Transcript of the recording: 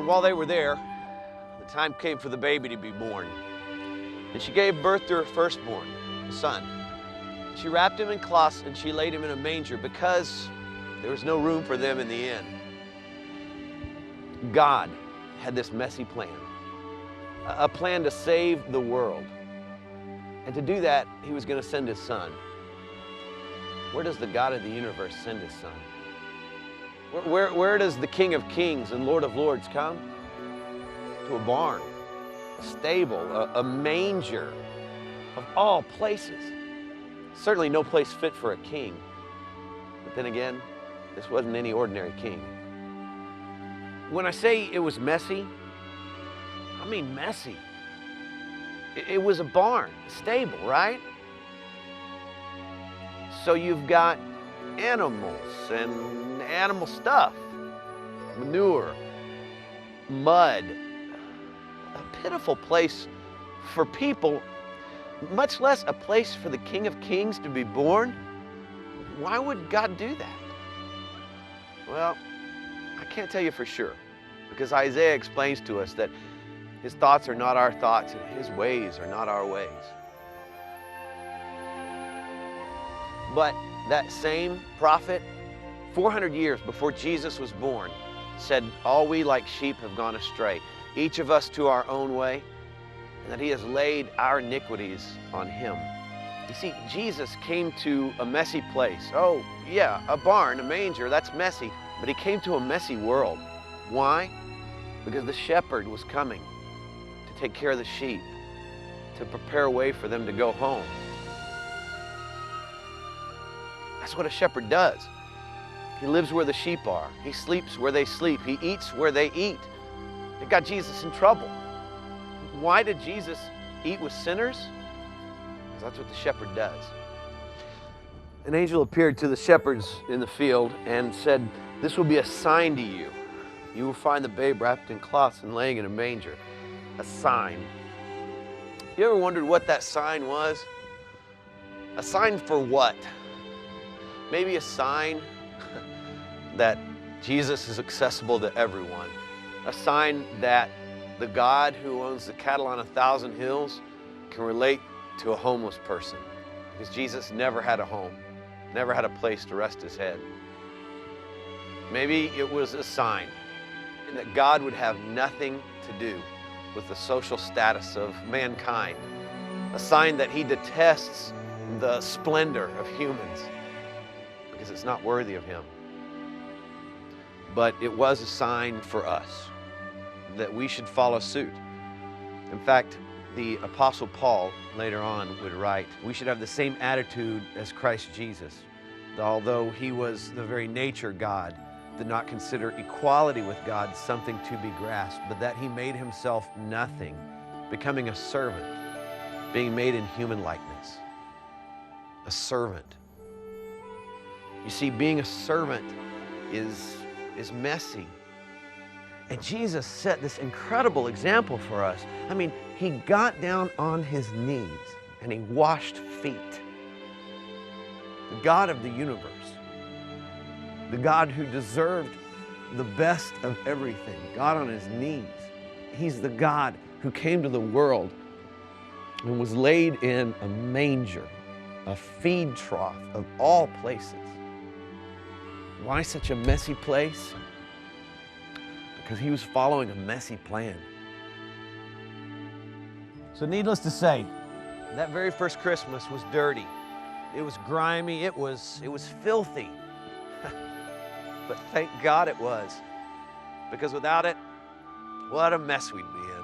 And while they were there, the time came for the baby to be born. And she gave birth to her firstborn, a son. She wrapped him in cloths and she laid him in a manger because there was no room for them in the inn. God had this messy plan, a plan to save the world. And to do that, he was going to send his son. Where does the God of the universe send his son? Where does the King of Kings and Lord of Lords come? To a barn, a stable, a manger, of all places. Certainly no place fit for a king. But then again, this wasn't any ordinary king. When I say it was messy, I mean messy. It was a barn, a stable, right? So you've got animals and animal stuff, manure, mud, a pitiful place for people, much less a place for the King of Kings to be born. Why would God do that? Well, I can't tell you for sure, because Isaiah explains to us that his thoughts are not our thoughts and his ways are not our ways. But that same prophet, 400 years before Jesus was born, said, all we like sheep have gone astray, each of us to our own way, and that he has laid our iniquities on him. You see, Jesus came to a messy place. Oh, yeah, a barn, a manger, that's messy. But he came to a messy world. Why? Because the shepherd was coming to take care of the sheep, to prepare a way for them to go home. That's what a shepherd does. He lives where the sheep are. He sleeps where they sleep. He eats where they eat. It got Jesus in trouble. Why did Jesus eat with sinners? Because that's what the shepherd does. An angel appeared to the shepherds in the field and said, this will be a sign to you. You will find the babe wrapped in cloths and laying in a manger. A sign. You ever wondered what that sign was? A sign for what? Maybe a sign that Jesus is accessible to everyone. A sign that the God who owns the cattle on 1,000 hills can relate to a homeless person. Because Jesus never had a home, never had a place to rest his head. Maybe it was a sign that God would have nothing to do with the social status of mankind. A sign that he detests the splendor of humans because it's not worthy of him. But it was a sign for us that we should follow suit. In fact, the Apostle Paul later on would write, we should have the same attitude as Christ Jesus. Although he was the very nature God, did not consider equality with God something to be grasped, but that he made himself nothing, becoming a servant, being made in human likeness. A servant. You see, being a servant is messy. And Jesus set this incredible example for us. I mean, he got down on his knees and he washed feet. The God of the universe, the God who deserved the best of everything, got on his knees. He's the God who came to the world and was laid in a manger, a feed trough of all places. Why such a messy place? Because he was following a messy plan. So needless to say, that very first Christmas was dirty. It was grimy, it was filthy. But thank God it was. Because without it, what a mess we'd be in.